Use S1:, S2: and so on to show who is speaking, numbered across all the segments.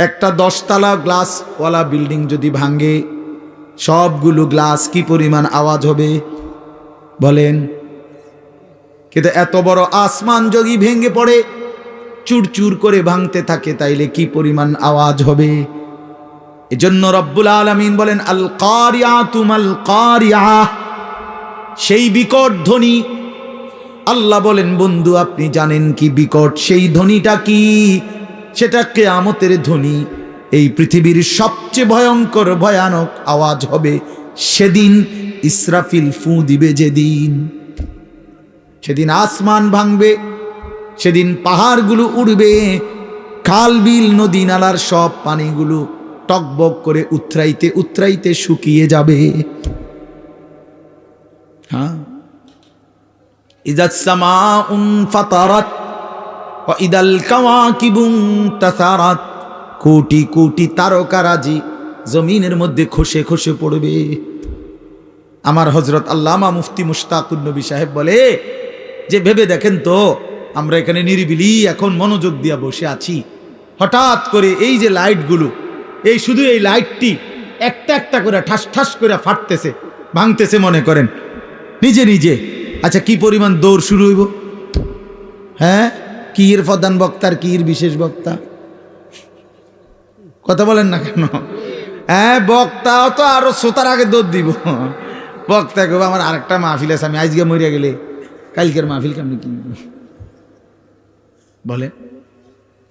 S1: একটা 10 তলা গ্লাসওয়ালা বিল্ডিং যদি ভাঙে, সবগুলো গ্লাস কি পরিমাণ আওয়াজ হবে বলেন? কিন্তু এত বড় আসমান যদি ভেঙে পড়ে, চুরচুর করে ভাঙতে থাকে, তাইলে কি পরিমাণ আওয়াজ হবে? এজন্য রব্বুল আলামিন বলেন আল কারিয়াতু মাল কারিয়া, সেই বিকট ধ্বনি। আল্লাহ বলেন বন্ধু আপনি জানেন কি বিকট সেই ধ্বনিটা কি? সেটা কিয়ামতের ধ্বনি। এই পৃথিবীর সবচেয়ে ভয়ঙ্কর ভয়ানক আওয়াজ হবে সেদিন ইসরাফিল ফু দিবে যেদিন। সেদিন আসমান ভাঙবে, সেদিন পাহাড়গুলো উড়বে, খাল বিল নদী নালার সব পানিগুলো টকবক করে উতরাইতে উতরাইতে শুকিয়ে যাবে। হ্যাঁ, ইযাস সামাউন ফাতারাত ওয়া ইদাল কাওয়াকিবু তাসারাত, কোটি কোটি তারকারাজি জমিনের মধ্যে খসে খসে পড়বে। আমার হযরত আল্লামা মুফতি মুশতাকুন নবী সাহেব বলে যে ভেবে দেখেন তো, আমরা এখানে নিরিবিলি এখন মনোযোগ দিয়া বসে আছি, হঠাৎ করে এই যে লাইটগুলো, এই শুধু এই লাইটটি একটা একটা করে ঠাস ঠাস করে ফাটতেছে, ভাঙতেছে মনে করেন নিজে নিজে। আচ্ছা কি পরিমাণ দৌড় শুরু হইব? হ্যাঁ, কি এর প্রধান বক্তার কি এর বিশেষ বক্তা? কথা বলেন না কেন? হ্যাঁ, বক্তাও তো আরো শ্রোতার আগে দৌড় দিব। বক্তা কেউ আমার আরেকটা মাহফিল আছে, আমি আজকে মরিয়া গেলে কালকের মাহফিল কেমনি কি বলে?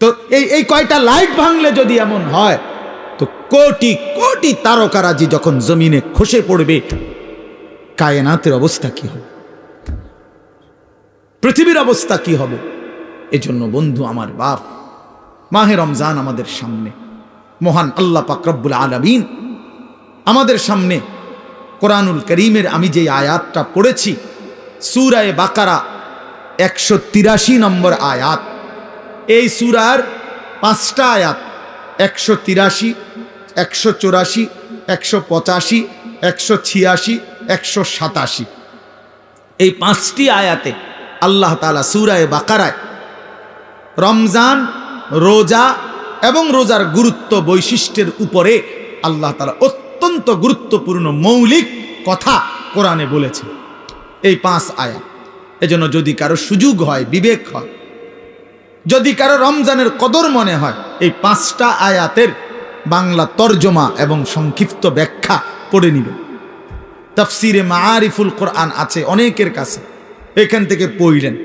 S1: তো এই কয়টা লাইট ভাঙলে যদি এমন হয়, তো কোটি কোটি তারকারাজি যখন জমিনে খসে পড়বে, কায়নাতের অবস্থা কি হবে? পৃথিবীর অবস্থা কি হবে? এজন্য বন্ধু আমার বাপ, মাহে রমজান আমাদের সামনে, মহান আল্লাহ পাক রব্বুল আলামিন আমাদের সামনে কোরআনুল করিমের আমি যে আয়াতটা পড়েছি, সূরা বাকারা 183 নম্বর আয়াত। এই সূরার 5টা আয়াত 183, 184, 185, 186, 187, এই 5টি আয়াতে আল্লাহ তাআলা সূরা বাকারায় রমজান, রোজা এবং রোজার গুরুত্ব বৈশিষ্ট্যের উপরে আল্লাহ তাআলা অত্যন্ত গুরুত্বপূর্ণ মৌলিক কথা কোরআনে বলেছে এই 5 আয়াত। এজন্য যদি কারো সুযোগ হয়, বিবেক হয়, যদি কারো রমজানের কদর মনে হয়, এই 5টা আয়াতের বাংলা তরজমা এবং সংক্ষিপ্ত ব্যাখ্যা পড়ে নিবে। তাফসিরে মাআরিফুল কোরআন আছে অনেকের কাছে, এখান থেকে পড়লেন।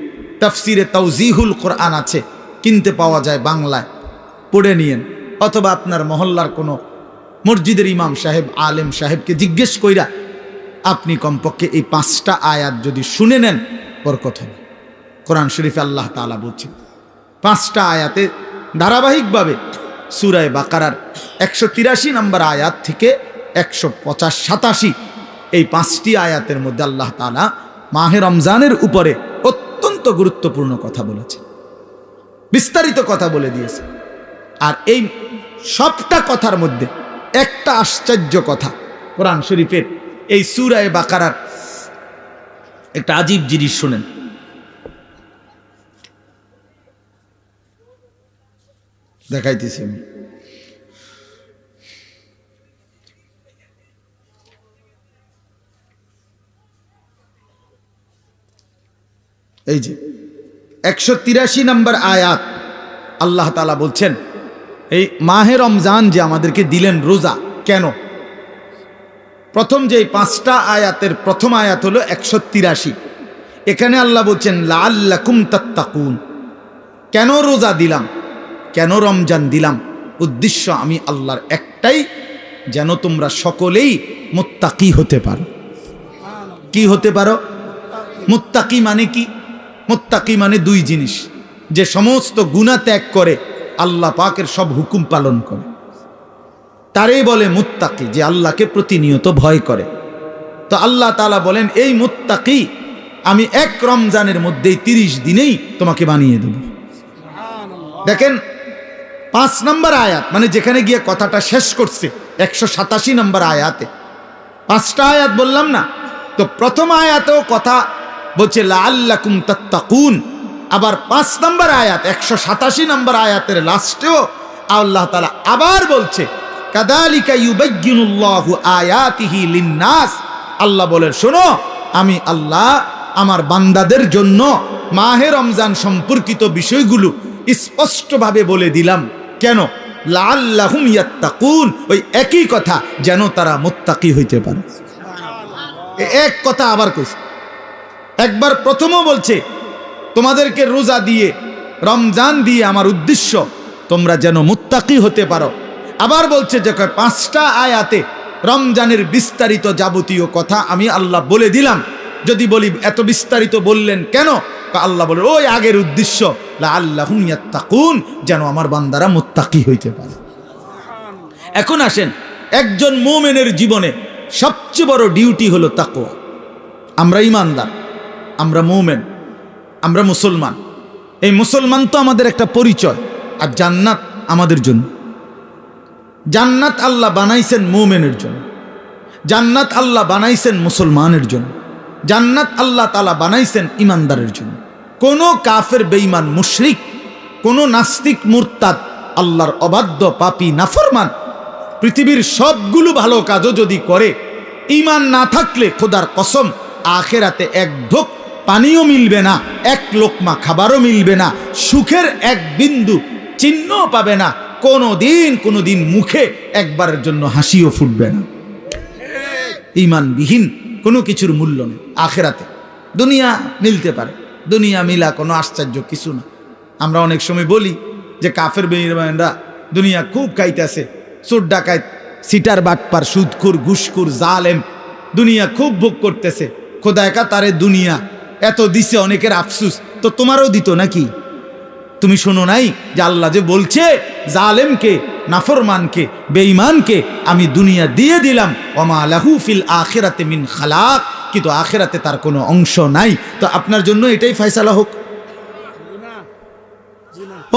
S1: তাফসিরে তাওজিহুল কোরআন আছে, কিনতে পাওয়া যায় বাংলায়, পড়ে নিয়েন। অথবা আপনার মহল্লার কোনো মসজিদের ইমাম সাহেব, আলেম সাহেবকে জিজ্ঞেস কইরা আপনি কমপক্ষে এই 5টা আয়াত যদি শুনে নেন, বরকত হবে। কোরআন শরীফে আল্লাহ তাআলা বলছেন 5টা আয়াতে ধারাবাহিকভাবে সূরা বাকারার 183 নম্বর আয়াত থেকে 185-87 এই 5টি আয়াতের মধ্যে আল্লাহ তাআলা মাহে রমজানের উপরে অত্যন্ত গুরুত্বপূর্ণ কথা বলেছে, বিস্তারিত কথা বলে দিয়েছে। আর এই সবটা কথার মধ্যে একটা আশ্চর্য কথা কোরআন শরীফের এই সূরা বাকারার একটা আজীব জিনিস শুনেন। দেখাইতেছি আমি। এই যে 183 নম্বর আয়াত, আল্লাহ তাআলা বলছেন এই মাহে রমজান যে আমাদেরকে দিলেন রোজা, কেন? প্রথম যে 5টা আয়াতের প্রথম আয়াত হলো 183। এখানে আল্লাহ বলছেন লাআল্লাকুম তাত্তাকুন, কেন রোজা দিলাম, কেন রমজান দিলাম? উদ্দেশ্য আমি আল্লাহর একটাই, যেন তোমরা সকলেই মুত্তাকি হতে পারো। কি হতে পারো? মুত্তাকি মানে কি? মুত্তাকি মানে 2 জিনিস, যে সমস্ত গুনাহ ত্যাগ করে আল্লাহ পাকের সব হুকুম পালন করে, তারই বলে মুত্তাকি, যে আল্লাহকে প্রতিনিয়ত ভয় করে। তো আল্লাহ তাআলা বলেন এই মুত্তাকি আমি এক রমজানের মধ্যেই 30 দিনেই তোমাকে বানিয়ে দেব। দেখেন 5 নম্বর আয়াত, মানে যেখানে গিয়ে কথাটা শেষ করছে 187 নম্বর আয়াতে, 5টা আয়াত বললাম না? তো প্রথম আয়াতেও কথা বলছে লাআল্লাকুম তাত্তাকুন, আবার 5 নম্বর আয়াত 187 নম্বর আয়াতের লাস্টেও আল্লাহ তাআলা আবার বলছে কাযালিকা ইউবায়্যিনুল্লাহু আয়াতিহি লিন-নাস। আল্লাহ বলেন শোনো, আমি আল্লাহ আমার বান্দাদের জন্য মাহে রমজান সম্পর্কিত বিষয়গুলো স্পষ্টভাবে বলে দিলাম। কেন? লাআল্লাহুম ইয়াত্তাকুন, ওই একই কথা, যেন তারা মুত্তাকি হইতে পারে। এক কথা আবার কইছে, একবার প্রথমও বলছে তোমাদেরকে রোজা দিয়ে রমজান দিয়ে আমার উদ্দেশ্য তোমরা যেন মুত্তাকি হতে পারো। আবার বলছে যে 5টা আয়াতে রমজানের বিস্তারিত যাবতীয় কথা আমি আল্লাহ বলে দিলাম। যদি বলি এত বিস্তারিত বললেন কেন? আল্লাহ বলে ওই আগের উদ্দেশ্য, লাআল্লাহুম ইয়াত্তাকুন, যেন আমার বান্দারা মুত্তাকি হইতে পারে। এখন আসেন, একজন মুমিনের জীবনে সবচেয়ে বড় ডিউটি হলো তাকওয়া। আমরা ঈমানদার, আমরা মুমিন, আমরা মুসলমান। এই মুসলমান তো আমাদের একটা পরিচয়, আর জান্নাত আমাদের জন্য। জান্নাত আল্লাহ বানাইছেন মুমিনের জন্য, জান্নাত আল্লাহ বানাইছেন মুসলমানের জন্য, জান্নাত আল্লাহ তাআলা বানাইছেন ঈমানদারের জন্য। কোন কাফের বেঈমান মুশরিক, কোন নাস্তিক মুরতাদ, আল্লাহর অবাধ্য পাপী নাফরমান পৃথিবীর সবগুলো ভালো কাজও যদি করে, ঈমান না থাকলে খোদার কসম আখিরাতে এক ঢোক পানিও মিলবে না, এক লোকমা খাবারও মিলবে না, সুখের এক বিন্দু চিহ্নও পাবে না, কোনোদিন মুখে একবারের জন্য হাসিও ফুটবে না। ঈমানবিহীন কোনো কিছুর মূল্য নেই আখিরাতে। দুনিয়া মিলতে পারে, দুনিয়া মিলা কোনো আশ্চর্য কিছু না। আমরা অনেক সময় বলি যে কাফের বেঈমানরা দুনিয়া খুব খাইতেছে, চোর ডাকাত, সিটার বাটপার, সুদখোর, ঘুষখোর, জালেম দুনিয়া খুব ভোগ করতেছে। খোদা একা তারে দুনিয়া এত দিছে, অনেকের আফসুস তো তোমারও দিত নাকি? তুমি শোনো নাই যে আল্লাহ যে বলছে জালেমকে, নাফরমানকে, বেঈমানকে আমি দুনিয়া দিয়ে দিলাম, ওমা লাহু ফিল আখিরাতি মিন খালাক, কিন্তু আখিরাতে তার কোনো অংশ নাই। তো আপনার জন্য এটাই ফয়সালা হোক।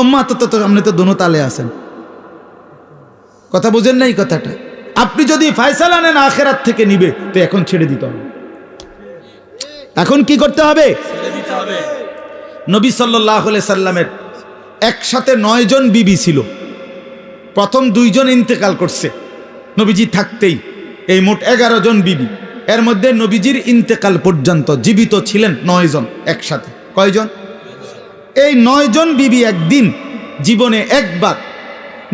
S1: ওম্মা তো আপনি তো দোনো তালে আছেন, কথা বুঝেন নাই কথাটা। আপনি যদি ফয়সালা নেন আখিরাত থেকে নিবে, তো এখন ছেড়ে দিতে হবে। এখন কি করতে হবে? নবী সাল্লাল্লাহু আলাইহি সাল্লামের একসাথে 9 জন বিবি ছিল। প্রথম 2 জন ইন্তেকাল করছে নবীজি থাকতেই, এই মোট 11 জন বিবি। এর মধ্যে নবীজির ইন্তেকাল পর্যন্ত জীবিত ছিলেন 9 জন একসাথে। কয়জন? এই 9 জন বিবি একদিন জীবনে একবার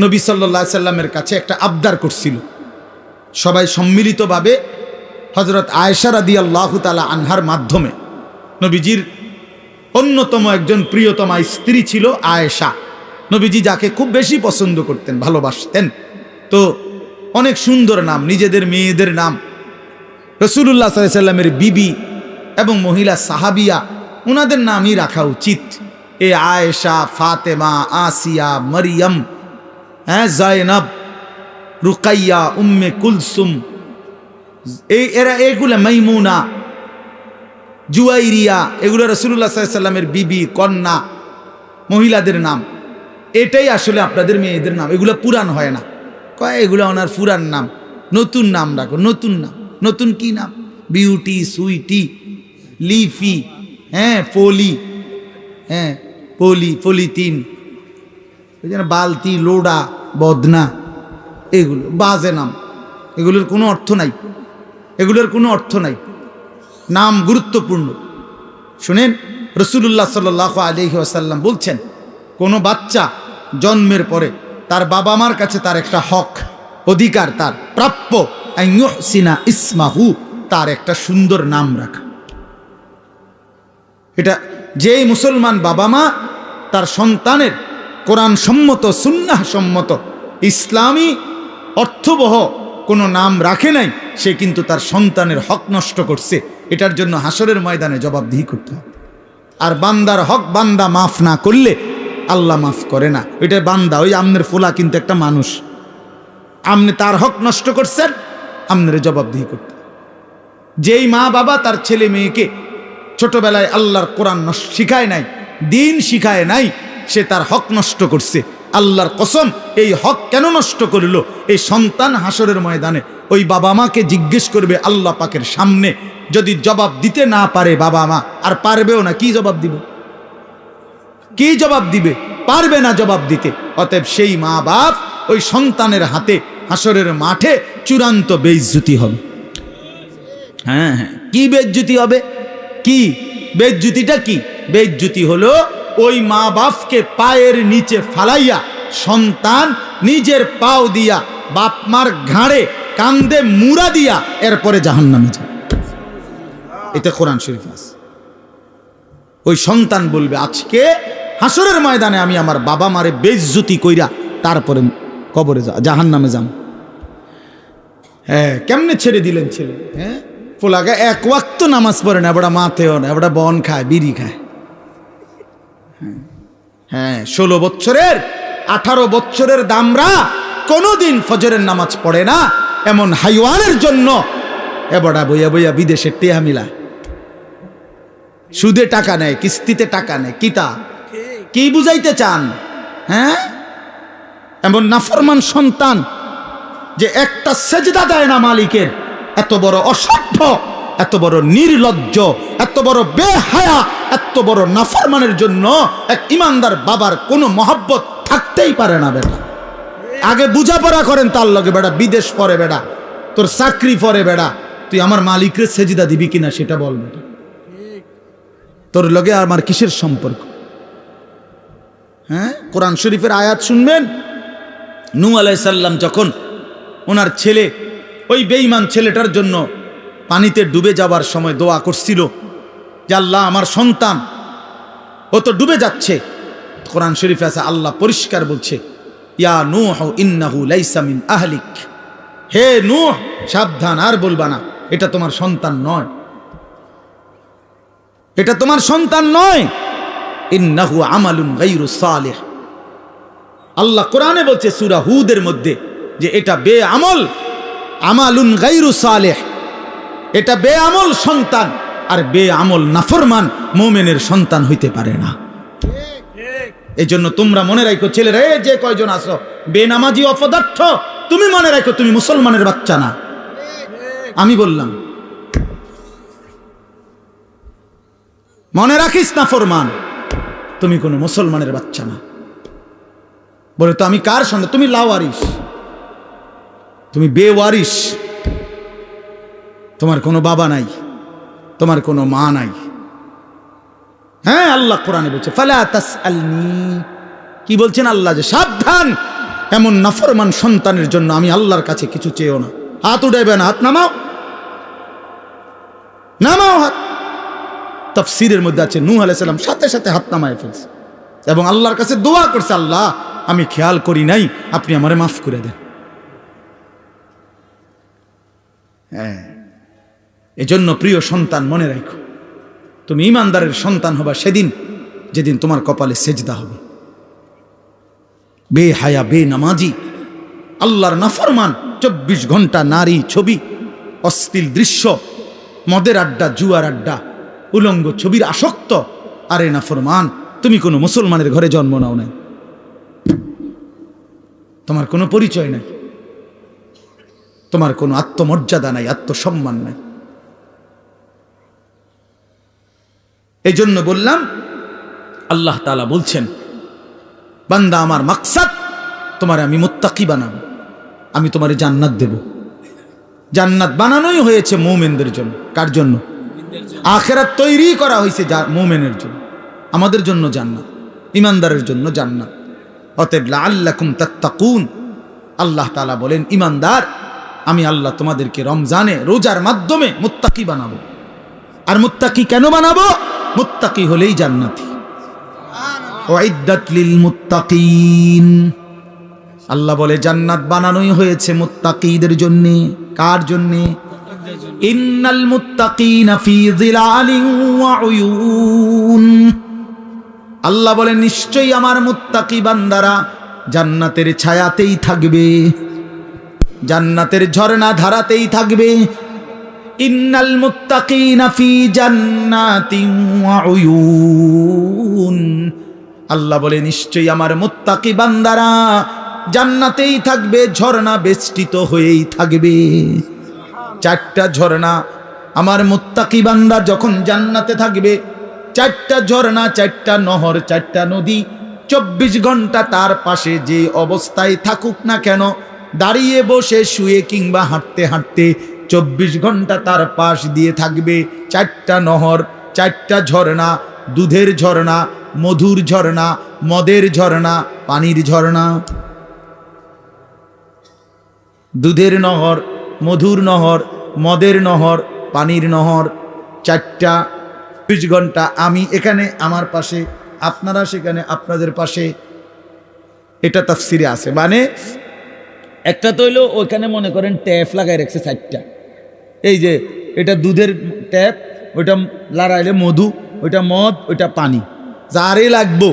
S1: নবী সাল্লাল্লাহু আলাইহি সাল্লামের কাছে একটা আবদার করছিল। সবাই সম্মিলিতভাবে হযরত আয়েশা রাদিয়াল্লাহু তাআলা আনহার মাধ্যমে, নবীজির অন্যতম একজন প্রিয়তমা স্ত্রী ছিল আয়েশা, নবীজি যাকে খুব বেশি পছন্দ করতেন, ভালোবাসতেন। তো অনেক সুন্দর নাম, নিজেদের মেয়েদের নাম রাসূলুল্লাহ সাল্লাল্লাহু আলাইহি সাল্লামের বিবি এবং মহিলা সাহাবিয়া, ওনাদের নামই রাখা উচিত। এ আয়েশা, ফাতেমা, আসিয়া, মরিয়ম, জায়নব, রুকাইয়া, উম্মে কুলসুম, এগুলা মাইমুনা, জুয়াইরিয়া, এগুলো রাসূলুল্লাহ সাল্লাল্লাহু আলাইহি সাল্লামের বিবি, কন্যা, মহিলাদের নাম। এটাই আসলে আপনাদের মেয়েদের নাম। এগুলো পুরান হয় না, কয় এগুলো ওনার পুরান নাম, নতুন নাম রাখো। নতুন নাম, নতুন কি নাম? বিউটি, সুইটি, লিফি, পলি, পলিথিন, বালতি, লোডা, বদনা, এগুলো বাজে নাম। এগুলোর কোনো অর্থ নাই, এগুলোর কোনো অর্থ নাই। নাম গুরুত্বপূর্ণ। শুনেন, রাসূলুল্লাহ সাল্লাল্লাহু আলাইহি ওয়াসাল্লাম বলছেন, কোনো বাচ্চা জন্মের পরে তার বাবা মার কাছে তার একটা হক, অধিকার, তার প্রাপ্য, আন ইউহসিনা ইসমাহু, তার একটা সুন্দর নাম রাখা। এটা যেই মুসলমান বাবা মা তার সন্তানের কোরআন সম্মত, সুন্নাহ সম্মত, ইসলামী অর্থবহ কোনো নাম রাখে নাই, সে কিন্তু তার সন্তানের হক নষ্ট করছে। এটার জন্য হাসরের ময়দানে জবাবদিহি করতে হবে। আর বান্দার হক বান্দা মাফ না করলে আল্লাহ মাফ করে না। ওইটা বান্দা, ওই আমনের ফোলা কিন্তু একটা মানুষ, আপনি তার হক নষ্ট করছেন, আপনার জবাবদিহি করতে। যেই মা বাবা তার ছেলে মেয়েকে ছোটবেলায় আল্লাহর কোরআন শিখায় নাই, দিন শিখায় নাই, সে তার হক নষ্ট করছে। আল্লাহর কসম, এই হক কেন নষ্ট করলো? এই সন্তান হাসরের ময়দানে ওই বাবা মাকে জিজ্ঞেস করবে আল্লাহ পাকের সামনে। যদি জবাব দিতে না পারে বাবা মা, আর পারবেও না, কি জবাব দিবে? কি জবাব দিবে? পারবে না জবাব দিতে। অতএব সেই মা বাপ ওই সন্তানের হাতে হাসরের মাঠে চূড়ান্ত বেইজ্জতি হবে। হ্যাঁ হ্যাঁ, কি বেইজ্জতি হবে? কি বেইজ্জতিটা? কি বেইজ্জতি হলো ওই মা বাপকে পায়ের নিচে ফালাইয়া সন্তান নিজের পাও দিয়া বাপ মার ঘাড়ে কান্দে মুড়া দিয়া এরপরে জাহান্নামে যাবে। এটা কোরআন শরীফ আছে। ওই সন্তান বলবে আজকে হাসরের ময়দানে আমি আমার বাবা মারে বেইজ্জতি কইরা তারপরে কবরে জাহান্নামে যাম। হ্যাঁ, কেমনে ছেড়ে দিলেন ছেলে? হ্যাঁ, পোলাকে এক ওয়াক্ত নামাজ পড়ে না, এবারে মাথেও না, এবারে বন খায়, বিড়ি খায়। হ্যাঁ, 16 বছরের 18 বছরের দামরা কোনোদিন ফজরের নামাজ পড়ে না, এমন হাইওয়ানের জন্য এবড়া বইয়া বইয়া বিদেশে টেহা মিলা, সুদে টাকা নেয়, কিস্তিতে টাকা নেয়। কিতা কি বুঝাইতে চান? হ্যাঁ, এমন নাফরমান সন্তান যে একটা সেজদা দেয় না মালিকের, এত বড় অসভ্য, এত বড় নির্লজ্জ, এত বড় বেহায়া, এত বড় নাফরমানের জন্য এক ইমানদার বাবার কোনো মহব্বত থাকতেই পারে না। বেটা আগে বুঝাপড়া করেন তার লগে, বেটা বিদেশ পরে, বেটা তোর চাকরি পরে, বেটা তুই আমার মালিকের সেজদা দিবি কিনা সেটা বল। বেটা তোর লগে আমার কিসের সম্পর্ক? হ্যাঁ, কোরআন শরীফের আয়াত শুনবেন। নূহ আলাইহিস সালাম যখন ওনার ছেলে, ওই বেঈমান ছেলেটার জন্য পানিতে ডুবে যাবার সময় দোয়া করছিল যে আল্লাহ আমার সন্তান, ও তো ডুবে যাচ্ছে। কোরআন শরীফে আছে, আল্লাহ পরিষ্কার বলছে, ইয়া নূহ ইন্নাহু লাইসা মিন আহলিক, হে নূহ সাবধান, আর বলবা না, এটা তোমার সন্তান নয়, এটা তোমার সন্তান নয়। ইন্নাহু আমালুন গায়রু সালিহ, আল্লাহ কোরআনে বলছে সূরা হুদের মধ্যে যে এটা বেআমল, আমালুন গায়রু সালিহ, এটা বেআমল সন্তান, আর বেআমল নাফরমান মুমিনের সন্তান হইতে পারে না। এই জন্য তোমরা মনে রাখো ছেলেরা, এই যে কয়জন আছো বেনামাজি অপদার্থ, তুমি মনে রাখো তুমি মুসলমানের বাচ্চা না। আমি বললাম মনে রাখিস না ফরমান, তুমি কোনো মুসলমানের বাচ্চা না। বলে তো আমি কার সন্তান? তুমি লাওয়ারিস, তুমি বেওয়ারিস, তোমার কোনো বাবা নাই, তোমার কোনো মা নাই। হ্যাঁ, আল্লাহ কোরআনে বলছে ফালা তাসআলনি, কি বলছেন আল্লাহ? যে সাবধান, এমন নাফরমান সন্তানের জন্য আমি আল্লাহর কাছে কিছু চেয়েও না। হাত উঠাইবে না, হাত নামাও, নামাও হাত। তাফসীরের মধ্যে আছে নূহ আলাইহিস সালাম সাথে সাথে হাত নামায় ফেলছে এবং আল্লাহর কাছে দোয়া করছে, আল্লাহ আমি খেয়াল করি নাই, আপনি আমারে মাফ করে দেন। হ্যাঁ, এজন্য প্রিয় সন্তান মনে রাখো, তুমি ইমানদারের সন্তান হবা সেদিন যেদিন তোমার কপালে সেজদা হবে। বেহায়া, বেনামাজি, আল্লাহর নাফরমান, 24 ঘন্টা নারী ছবি, অশ্লীল দৃশ্য, মদের আড্ডা, জুয়ার আড্ডা, উলঙ্গ ছবির আসক্ত। আরে নাফরমান, তুমি কোনো মুসলমানের ঘরে জন্ম নাও নাই, তোমার কোনো পরিচয় নাই, তোমার কোনো আত্মমর্যাদা নাই, আত্মসম্মান নাই। এই জন্য বললাম, আল্লাহ তাআলা বলছেন বান্দা আমার মাকসাদ তোমার আমি মুত্তাকি বানাবো, আমি তোমারে জান্নাত দেব। জান্নাত বানানোই হয়েছে মুমিনদের জন্য। কার জন্য? আখিরাত তৈরি করা হয়েছে মুমিনের জন্য। আমাদের জন্য জান্নাত, ইমানদারের জন্য জান্নাত। অতএব লাআল্লাকুম তাত্তাকুন, আল্লাহ তাআলা বলেন ইমানদার, আমি আল্লাহ তোমাদেরকে রমজানে রোজার মাধ্যমে মুত্তাকি বানাবো। আর মুত্তাকি কেন বানাবো? মুত্তাকি হলেই জান্নাতি। উইদ্দাত লিল মুত্তাকিন, আল্লাহ বলে জান্নাত বানানোই হয়েছে মুত্তাকিদের জন্য। কার জন্য? ইন্নাল মুত্তাকিনা ফি যিলালিন ওয়া উয়ুন, আল্লাহ বলে নিশ্চয়ই আমার মুত্তাকি বান্দারা জান্নাতের ছায়াতেই থাকবে, জান্নাতের ঝর্ণা ধারাতেই থাকবে। ইন্নাল মুত্তাকিনা ফি জান্নাতিন ওয়া উয়ুন, আল্লাহ বলে নিশ্চয়ই আমার মুত্তাকি বান্দারা জান্নাতেই থাকবে, ঝর্ণা বেষ্টিত হয়েই থাকবে। 4টা ঝর্ণা আমার মুত্তাকি বান্দা যখন জান্নাতে থাকবে, 4টা ঝর্ণা, 4টা নহর, 4টা নদী 24 ঘন্টা তার পাশে যে অবস্থায় থাকুক না কেন, দাঁড়িয়ে বসে শুয়ে কিংবা হাঁটতে হাঁটতে 24 ঘন্টা তার পাশ দিয়ে থাকবে 4টা নহর, 4টা ঝর্ণা, দুধের ঝর্ণা, মধুর ঝর্ণা, মদের ঝর্ণা, পানির ঝর্ণা। দুধের নহর, মধুর নহর, মদের নহর, পানির নহর, 4টা 20 ঘন্টা। আমি এখানে আমার পাশে, আপনারা সেখানে আপনাদের পাশে। এটা তাফসিরে আছে। মানে একটা তো হইলো ওইখানে মনে করেন ট্যাপ লাগাই রাখছে 4টা, এই যে এটা দুধের ট্যাপ, ওইটা লাগাইলে মধু, ওইটা মদ, ওইটা পানি, যারে লাগবো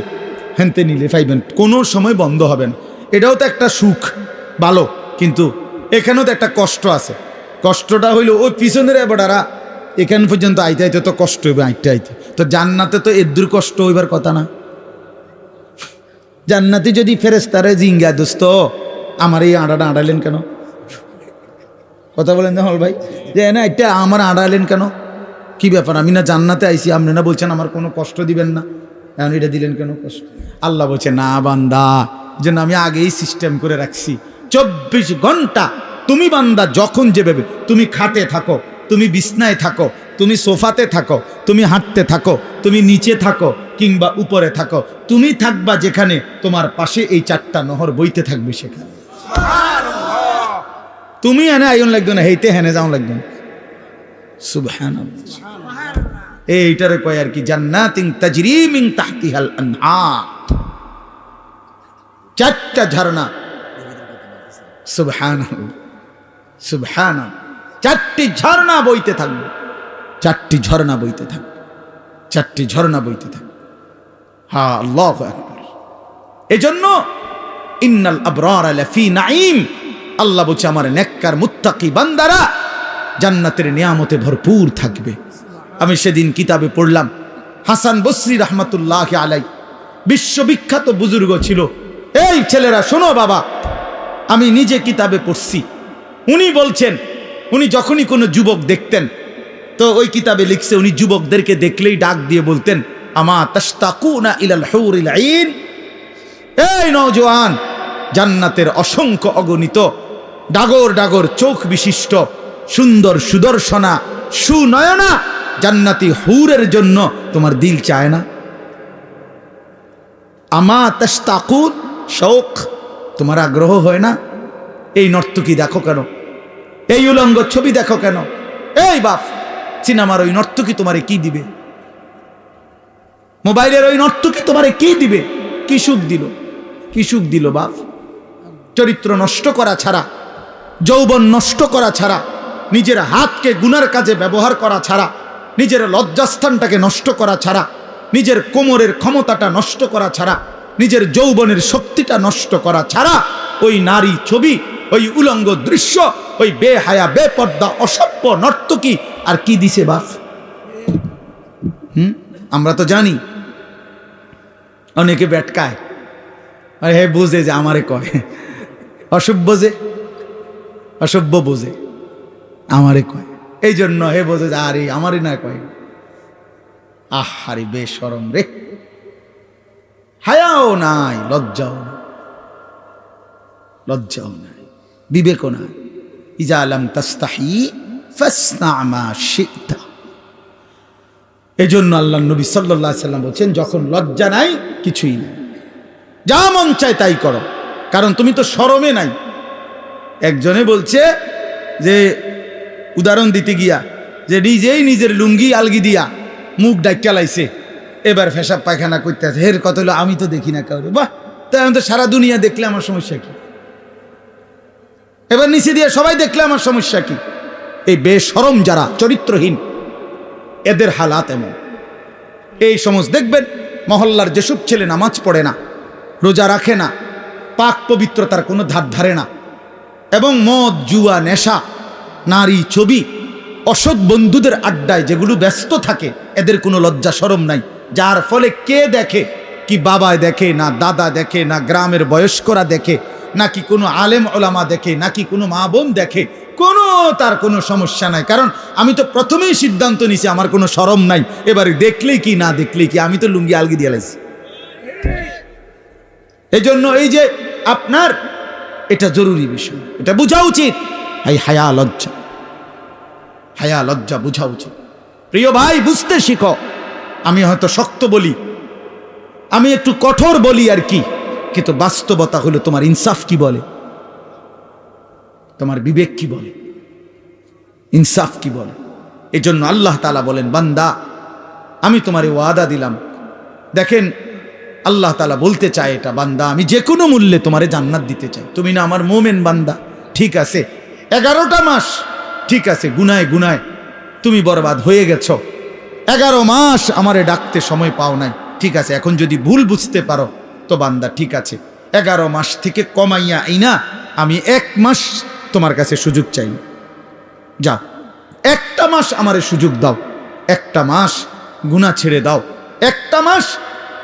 S1: হেনতে নিলে পাইবেন, কোনো সময় বন্ধ হবে না। এটাও তো একটা সুখ, ভালো, কিন্তু এখানেও তো একটা কষ্ট আছে। কষ্টটা হইলো ওই পিছনের এবারারা এখান পর্যন্ত আইতে আইতে তো কষ্ট হইবে, আইতে আইতে। তো জান্নাতে তো এদুর কষ্ট হইবার কথা না। জান্নাতে যদি ফেরেশতারে জিঙ্গা দোস্ত আমার এই আড়াটা আড়ালেন কেন, কথা বলেন না হল ভাই, যে না এটা আমার আড়ালেন কেন, কি ব্যাপার, আমি না জান্নাতে আইছি, আপনি না বলছেন আমার কোনো কষ্ট দিবেন না, এখন এটা দিলেন কেন কষ্ট? আল্লাহ বলছে না বান্দা, যেন আমি আগেই সিস্টেম করে রাখছি 24 ঘন্টা তুমি বান্দা যখন যেভাবে, তুমি খাটে থাকো, তুমি বিছনায় থাকো, তুমি সোফাতে থাকো, তুমি হাঁটতে থাকো, তুমি নিচে থাকো কিংবা উপরে থাকো, তুমি থাকবা যেখানে, তোমার পাশে এই 4টা নহর বইতে থাকবে সেখানে। তুমি এনে আইন লাগবে না, হেইতে হেনে যাও লাগবে না। সুবহানাল্লাহ। এইটারে কয় আর কি জান্নাতিন তাজরি মিন তাহতিহাল আনহার, 4টা ঝর্ণা। সুবহানাল্লাহ, সুবহানাল্লাহ। 4টি ঝর্ণা বইতে থাকবে, 4টি ঝর্ণা বইতে থাকবে, 4টি ঝর্ণা বইতে থাকবে। হ্যাঁ, আল্লাহু আকবার। এজন্য ইন্নাল আবরারা লাফি নাঈম, আল্লাহ বলছে আমার নেককার মুত্তাকি বান্দারা জান্নাতের নিয়ামতে ভরপুর থাকবে। আমি সেদিন কিতাবে পড়লাম, হাসান বসরি রহমাতুল্লাহি আলাইহি বিশ্ববিখ্যাত বুজুর্গ ছিল। এই ছেলেরা শোনো বাবা, আমি নিজে কিতাবে পড়ছি। উনি বলছেন, উনি যখনই কোনো যুবক দেখতেন, তো ওই কিতাবে লিখছে উনি যুবকদেরকে দেখলেই ডাক দিয়ে বলতেন, আমা তাশতাকুনা ইলাল হুরিল আইন, এই নওজোয়ান, জান্নাতের অসংখ্য অগণিত ডাগর ডাগর চোখ বিশিষ্ট সুন্দর সুদর্শনা সুনয়না জান্নাতি হুরের জন্য তোমার দিল চায় না? আমা তাশতাকুন, শৌক, তোমার আগ্রহ হয় না? এই নর্তকী দেখো কেন, এই উলঙ্গ ছবি দেখো কেন? এই বাপ, সিনেমার ওই নর্তকী তোমারে কি দিবে? মোবাইলের ওই নর্তকী তোমারে কি দিবে? কি সুখ দিল, কি সুখ দিল বাপ? চরিত্র নষ্ট করা ছাড়া, যৌবন নষ্ট করা ছাড়া, নিজের হাতকে গুনার কাজে ব্যবহার করা ছাড়া, নিজের লজ্জাস্থানটাকে নষ্ট করা ছাড়া, নিজের কোমরের ক্ষমতাটা নষ্ট করা ছাড়া, নিজের যৌবনের শক্তিটা নষ্ট করা ছাড়া ওই নারী ছবি, ওই উলঙ্গ দৃশ্য, ওই বেহায়া বেপর্দা অসভ্য নর্তকী আর কি দিছে বাপ? আমরা তো জানি। অনেকে বেটকায়, আর হে বুঝে যে আমারে কয় অসভ্য, যে অসভ্য বোঝে আমারে কয়, এই জন্য হে বোঝে যে আরে আমারই না কয়। আহারে বেশরম রে, হায়াও নাই, লজ্জাও নাই, লজ্জাও নাই, বিবেকও নাই। ইজা লাম তাস্তাহি ফাসনা মা শিতা। এজন্য আল্লাহর নবী সাল্লাল্লাহু আলাইহি সাল্লাম বলেন, যখন লজ্জা নাই কিছুই নাই, যা মন চায় তাই করো, কারণ তুমি তো শরমে নাই। একজনে বলছে যে, উদাহরণ দিতে গিয়া, যে নিজেই নিজের লুঙ্গি আলগি দিয়া মুখ ডাক্কা লাইছে, এবার পেশাব পায়খানা করতে আছে। হের কথা হলো আমি তো দেখি না কাউরে। বাহ, তাই আমি তো সারা দুনিয়া দেখলে আমার সমস্যা কি? এবার নিচে দিয়ে সবাই দেখলে আমার সমস্যা কি? এই বেশরম যারা চরিত্রহীন, এদের হালাত এমন। এই সমস্ত দেখবেন মহল্লার যেসব ছেলে নামাজ পড়ে না, রোজা রাখে না, পাক পবিত্রতার কোনো ধার ধারে না, এবং মদ জুয়া নেশা নারী ছবি অসৎ বন্ধুদের আড্ডায় যেগুলো ব্যস্ত থাকে, এদের কোনো লজ্জা শরম নাই। যার ফলে কে দেখে, কি বাবায় দেখে, না দাদা দেখে, না গ্রামের বয়স্করা দেখে, নাকি কোনো আলেম ওলামা দেখে, নাকি কোনো মা বোন দেখে, কোনো তার কোনো সমস্যা নাই। কারণ আমি তো প্রথমেই সিদ্ধান্ত নিছি আমার কোনো শরম নাই, এবারে দেখলেই কি না দেখলেই কি, আমি তো লুঙ্গি আলগি দিয়ে লাইছি। এজন্য এই যে আপনার এটা জরুরি বিষয়, এটা বোঝা উচিত। এই হায়া লজ্জা বোঝা উচিত। প্রিয় ভাই, বুঝতে শিখো। আমি হয়তো শক্ত বলি, আমি একটু কঠোর বলি আর কি, কিন্তু বাস্তবতা হলো তোমার ইনসাফ কি বলে, তোমার বিবেক কি বলে, ইনসাফ কি বলে। এজন্য আল্লাহ তাআলা বলেন, বান্দা আমি তোমারে ওয়াদা দিলাম। দেখেন আল্লাহ তাআলা বলতে চায় এটা, বান্দা আমি যে কোনো মূল্যে তোমারে জান্নাত দিতে চাই। তুমি না আমার মোমেন বান্দা, ঠিক আছে 11টা মাস, ঠিক আছে গুনায় গুনায় তুমি বরবাদ হয়ে গেছো, 11 মাস আমারে ডাকতে সময় পাও নাই, ঠিক আছে। এখন যদি ভুল বুঝতে পারো তো বান্দা ঠিক আছে, 11 মাস থেকে কমাইয়া আইনা আমি 1 মাস তোমার কাছে সুযোগ চাই, যাও 1টা মাস আমারে সুযোগ দাও, 1টা মাস গুনাহ ছেড়ে দাও, 1টা মাস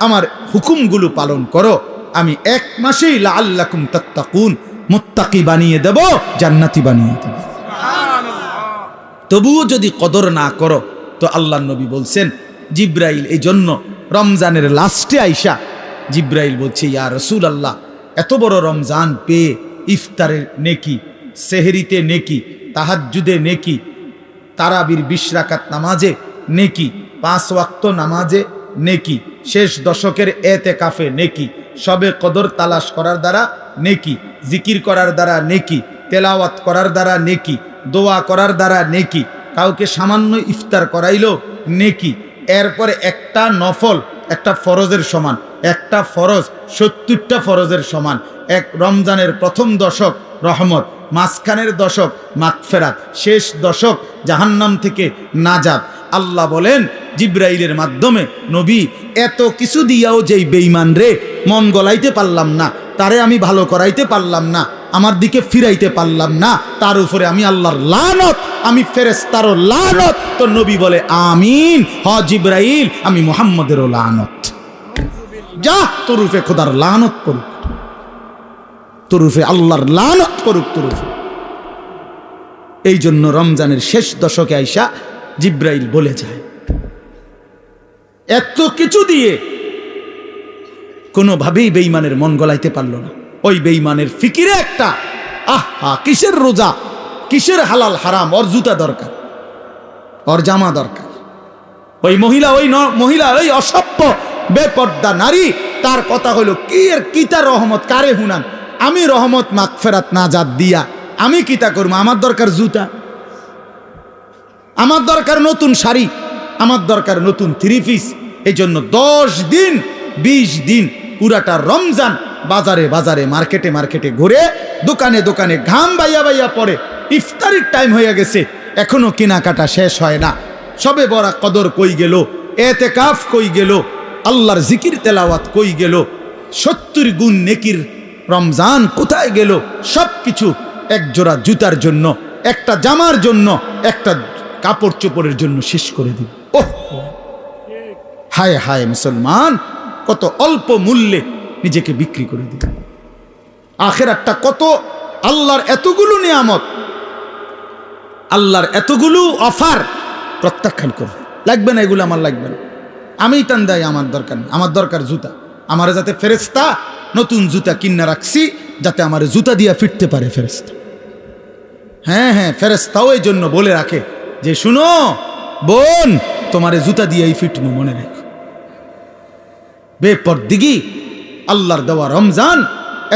S1: আমার হুকুমগুলো পালন করো, আমি 1 মাসেই লাআল্লাকুম তাত্তাকুন মুত্তাকি বানিয়ে দেব, জান্নাতি বানিয়ে দেব। তবুও যদি কদর না করো তো আল্লাহর নবী বলছেন, জিব্রাইল এই জন্য রমজানের লাস্টে আইসা জিব্রাইল বলছে, ইয়া রাসূলুল্লাহ এত বড় রমজান পেয়ে ইফতারের নেকি, সেহরিতে নেকি, তাহাজ্জুদে নেকি, তারাবির 20 রাকাত নামাজে নেকি, 5 ওয়াক্ত নামাজে নেকি, শেষ দশকের এতেকাফে নেকি, সবে কদর তালাশ করার দ্বারা নেকি, জিকির করার দ্বারা নেকি, তেলাওয়াত করার দ্বারা নেকি, দোয়া করার দ্বারা নেকি, কাউকে সামান্য ইফতার করাইলো নেকি, এরপরে একটা নফল একটা ফরজের সমান, একটা ফরজ 70টা ফরজের সমান, এক রমজানের প্রথম দশক রহমত, মাঝখানের দশক মাগফিরাত, শেষ দশক জাহান্নাম থেকে নাজাত। আল্লাহ বলেন জিব্রাইলের মাধ্যমে, নবী এত কিছু দিয়াও যেই বেঈমান রে মন গলাইতে পারলাম না, তারে আমি ভালো করাইতে পারলাম না, আমার দিকে ফিরাইতে পারলাম না, তার উপরে আমি আল্লাহর লানত, আমি ফেরেশতারও লানত। তো নবী বলে আমিন, হ জিব্রাইল আমি মুহাম্মদেরও লানত। যা তোরুফে খোদার লানত করুক, তোরুফে আল্লাহর লানত করুক তোরুফে। এই জন্য রমজানের শেষ দশকে আইসা জিব্রাইল বলে যায়, এত কিছু দিয়ে কোনোভাবেই বেঈমানের মন গলাইতে পারল না। ওই বেঈমানের ফিকিরে একটা, আহা কিসের রোজা, কিসের হালাল হারাম, ওর জুতা দরকার, ওর জামা দরকার। ওই মহিলা ওই অসভ্য বেপর্দা নারী, তার কথা হলো কি এর কিতা রহমত কারে হুনান, আমি রহমত মাগফিরাত নাজাত দিয়া আমি কিতা করবো, আমার দরকার জুতা, আমার দরকার নতুন শাড়ি, আমার দরকার নতুন 3 পিস। এই জন্য 10 দিন 20 দিন পুরাটা রমজান বাজারে বাজারে মার্কেটে মার্কেটে ঘুরে, দোকানে দোকানে ঘাম বাইয়া পড়ে, ইফতারির টাইম হয়ে গেছে এখনো কেনাকাটা শেষ হয় না, সবে বড় কদর কই গেল, এতেকাফ কই গেল, আল্লাহর জিকির তেলাওয়াত কই গেল, 70 গুণ নেকির রমজান কোথায় গেল, সব কিছু এক জোড়া জুতার জন্য, একটা জামার জন্য, একটা কাপড় চোপড়ের জন্য শেষ করে দিল। ওহ হায় হায় মুসলমান, কত অল্প মূল্যে নিজেকে বিক্রি করে দিল। আখিরাতটা কত, আল্লাহর এতগুলো নিয়ামত, আল্লাহর এতগুলো অফার প্রত্যাখ্যান করো, লাগবে না এগুলো, আমার লাগবে না, আমি তান্দাই, আমার দরকার নেই, আমার দরকার জুতা, আমার যাতে ফেরেশতা নতুন জুতা কিনা রাখছি যাতে আমার জুতা দিয়া ফিরতে পারে ফেরেশতা। হ্যাঁ হ্যাঁ, ফেরেশতাও এই জন্য বলে রাখে যে শুনো বোন, তোমারে জুতা দিয়েই ফিটমু, মনে রেখো। বেপরদিগি আল্লাহর দেওয়া রমজান,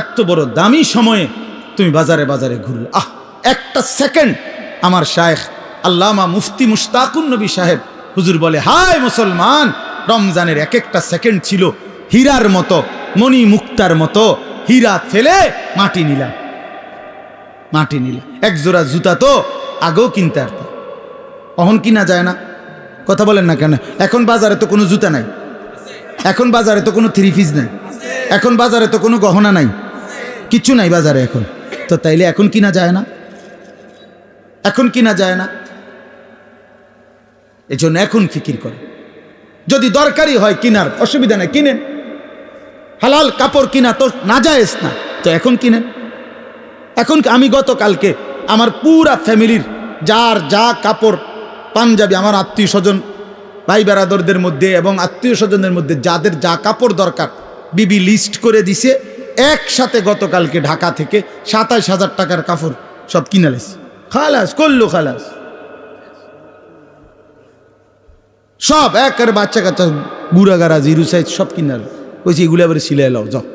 S1: এত বড় দামি সময়ে তুমি বাজারে বাজারে ঘুরলে, একটা সেকেন্ড। আমার শায়েখ আল্লামা মুফতি মুশতাকুন নবী সাহেব হুজুর বলে, হায় মুসলমান, রমজানের এক একটা সেকেন্ড ছিল হীরার মতো, মণি মুক্তার মতো, হীরা ফেলে মাটি নিলাম, মাটি নিলাম। এক জোড়া জুতা তো আগেও কিনতে পারতাম, অহন কিনা যায় না, কথা বলেন না কেন? এখন বাজারে তো কোনো জুতা নাই, এখন বাজারে তো কোনো 3 পিস নাই, এখন বাজারে তো কোনো গহনা নাই, কিচ্ছু নাই বাজারে এখন। তো তাইলে এখন কিনা যায় না, এখন কিনা যায় না। এজন্য এখন ফিকির করে, যদি দরকারি হয় কিনার অসুবিধা নেই, কিনেন। হালাল কাপড় কিনা তো নাজায়েজ না, তো এখন কিনেন। এখন আমি গতকালকে আমার পুরা ফ্যামিলির যার যা কাপড় পাঞ্জাবি, আমার আত্মীয় স্বজন ভাই বেরাদরদের মধ্যে এবং আত্মীয় স্বজনের মধ্যে যাদের যা কাপড় দরকার, বিবি লিস্ট করে দিছে, একসাথে গতকালকে ঢাকা থেকে 27,000 টাকার কাপড় সব কিনালেস, খালাস করলো, খালাস সব একের বাচ্চা কাচ্চা গুড়াগাড়া জিরু সাইজ সব কিনাল। বলছি এগুলো এবারে সিলাই লাও, যাও।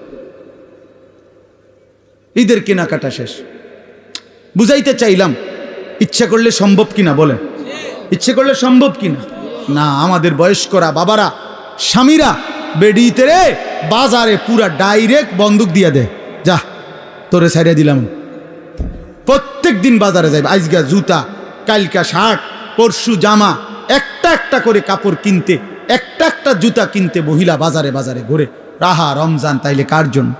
S1: ঈদের কেনাকাটা শেষ। বুঝাইতে চাইলাম ইচ্ছা করলে সম্ভব কিনা বলেন, ইচ্ছে করলে সম্ভব কিনা? না, আমাদের বয়স্করা, বাবারা, স্বামীরা বেডিতে রে বাজারে পুরা ডাইরেক্ট বন্দুক দিয়া দেয়, যা তোরে ছাইড়া দিলাম। প্রত্যেক দিন বাজারে যাইবে, আজগা জুতা, কালকা শার্ট, পরশু জামা, একটা একটা করে কাপড় কিনতে, একটা একটা জুতা কিনতে মহিলা বাজারে বাজারে ঘুরে। রাহা রমজান তাইলে কার জন্য?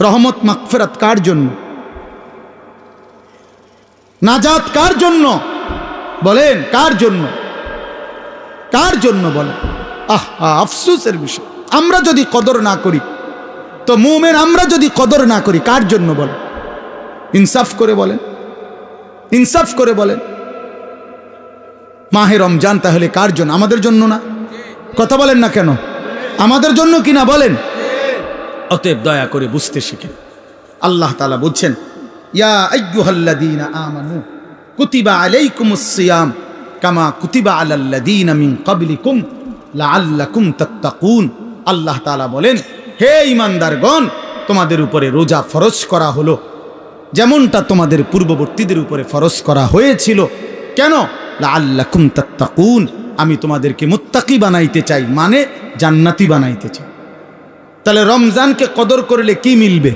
S1: রহমত মাগফিরাত কার জন্য? নাজাত কার জন্য বলেন? কার জন্য? কার জন্য বলেন? আফসোসের বিষয়। আমরা যদি কদর না করি তো মুমিন, আমরা যদি কদর না করি কার জন্য বলেন? ইনসাফ করে বলেন, ইনসাফ করে বলেন। মাহে রমজান তাহলে কার জন্য? আমাদের জন্য না? কথা বলেন না কেন? আমাদের জন্য কিনা বলেন? অতএব দয়া করে বুঝতে শিখেন। আল্লাহ তাআলা বলছেন, ইয়া আইয়ুহাল্লাযীনা আমানু কুতিবা আলাইকুমুস সিয়াম কামা কুতিবা আলাল্লাযীনা মিন ক্বাবলিকুম লাআল্লাকুম তাত্তাকুন। আল্লাহ তাআলা বলেন, হে ঈমানদারগণ, তোমাদের উপরে রোজা ফরজ করা হলো যেমনটা তোমাদের পূর্ববর্তীদের উপরে ফরজ করা হয়েছিল। কেন? লাআল্লাকুম তাত্তাকুন, আমি তোমাদেরকে মুত্তাকি বানাইতে চাই, মানে জান্নাতি বানাইতে চাই। তাহলে রমজানকে কদর করলে কি মিলবে?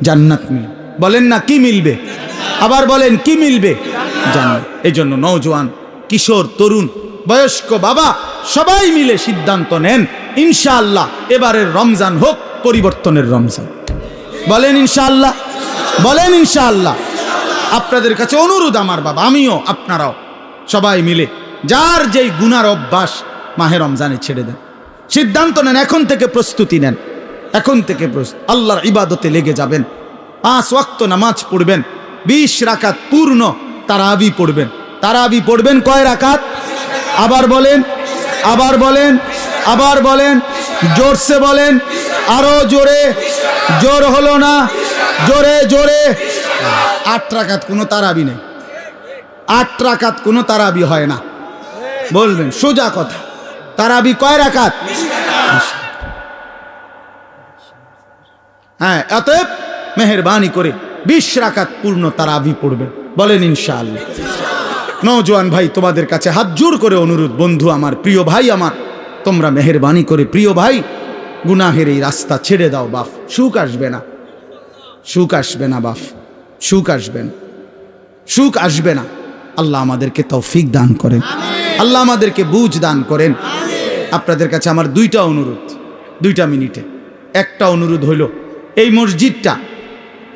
S1: জান্নাত মিলবে। বলেন না কি মিলবে? আবার বলেন কি মিলবে? জান্নাত। এই জন্য নওজোয়ান, কিশোর, তরুণ, বয়স্ক, বাবা সবাই মিলে সিদ্ধান্ত নেন, ইনশাআল্লাহ এবারের রমজান হোক পরিবর্তনের রমজান। বলেন ইনশাআল্লাহ, বলেন ইনশাআল্লাহ। আপনাদের কাছে অনুরোধ আমার বাবা, আমিও, আপনারাও সবাই মিলে যার যেই গুনার অভ্যাস মাহে রমজানে ছেড়ে দেন। সিদ্ধান্ত নেন, এখন থেকে প্রস্তুতি নেন, এখন থেকে আল্লাহর ইবাদতে লেগে যাবেন। 5 ওয়াক্ত নামাজ পড়বেন, 20 রাকাত পূর্ণ তারাবি পড়বেন। তারাবি পড়বেন কয় রাকাত? আবার বলেন, আবার বলেন, আবার বলেন, জোরসে বলেন, আরো জোরে। জোর হলো না, জোরে জোরে। 8 রাকাত কোনো তারাবি নেই, 8 রাকাত কোনো তারাবি হয় না। বলবেন সোজা কথা, তারাবি কয় রাকাত? হ্যাঁ, অতএব মেহেরবানি করে 20 রাকাত পূর্ণ তারাবি পড়বেন। বলেন ইনশাআল্লাহ। নওজোয়ান ভাই, তোমাদের কাছে হাত জোর করে অনুরোধ, বন্ধু আমার, প্রিয় ভাই আমার, তোমরা মেহেরবানি করে, প্রিয় ভাই, গুনাহের এই রাস্তা ছেড়ে দাও বাপ। সুখ আসবে না, সুখ আসবে না বাপ, সুখ আসবে না, সুখ আসবে না। আল্লাহ আমাদেরকে তৌফিক দান করেন, আল্লাহ আমাদেরকে বুঝ দান করেন। আপনাদের কাছে আমার 2টা অনুরোধ, 2টা মিনিটে। একটা অনুরোধ হইল, এই মসজিদটা,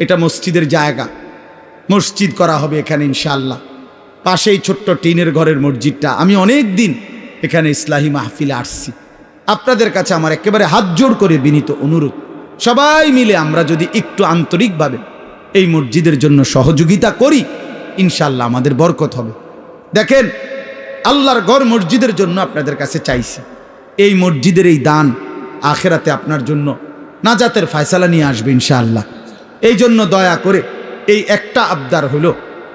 S1: এটা মসজিদের জায়গা, মসজিদ করা হবে এখানে ইনশাআল্লাহ। পাশেই ছোট্ট টিনের ঘরের মসজিদটা, আমি অনেক দিন এখানে ইসলাহি মাহফিলে আসছি। আপনাদের কাছে আমার একেবারে হাত জোড় করে বিনীত অনুরোধ, সবাই মিলে আমরা যদি একটু আন্তরিকভাবে এই মসজিদের জন্য সহযোগিতা করি, ইনশাআল্লাহ আমাদের বরকত হবে। দেখেন, আল্লাহর ঘর মসজিদের জন্য আপনাদের কাছে চাইছি, এই মসজিদের এই দান আখেরাতে আপনার জন্য নাজাতের ফয়সালা নিয়ে আসবে ইনশাআল্লাহ। এই জন্য দয়া করে এই একটা আবদার হলো,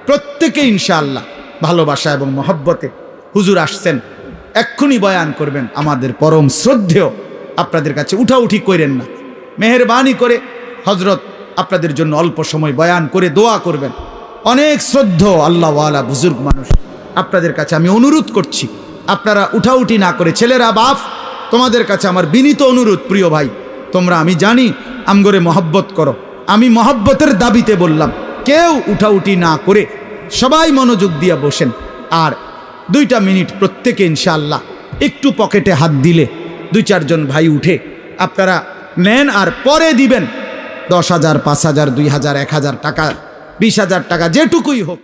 S1: প্রত্যেকে ইনশাআল্লাহ ভালোবাসা এবং মহব্বতে, হুজুর আসছেন, এক্ষুনি বয়ান করবেন, আমাদের পরম শ্রদ্ধেয়, আপনাদের কাছে উঠাউঠি করেন না, মেহেরবানি করে হজরত আপনাদের জন্য অল্প সময় বয়ান করে দোয়া করবেন। অনেক শ্রদ্ধেয় আল্লাহওয়ালা বুজুর্গ মানুষ, আপনাদের কাছে আমি অনুরোধ করছি, আপনারা উঠাউঠি না করে, ছেলেরা, বাপ, তোমাদের কাছে আমার বিনীত অনুরোধ, প্রিয় ভাই, তোমরা, আমি জানি আমগরে মহব্বত করো, আমি মহব্বতের দাবিতে বললাম, কেউ উঠাউঠি না করে সবাই মনোযোগ দিয়ে বসেন। আর 2টা মিনিট প্রত্যেকে ইনশাআল্লাহ একটু পকেটে হাত দিলে 2-4 জন ভাই উঠে আপনারা নেন, আর পরে দিবেন 10,000, 5,000, 2,000, 1,000 টাকা, 20,000 টাকা, যেটুকুই হোক।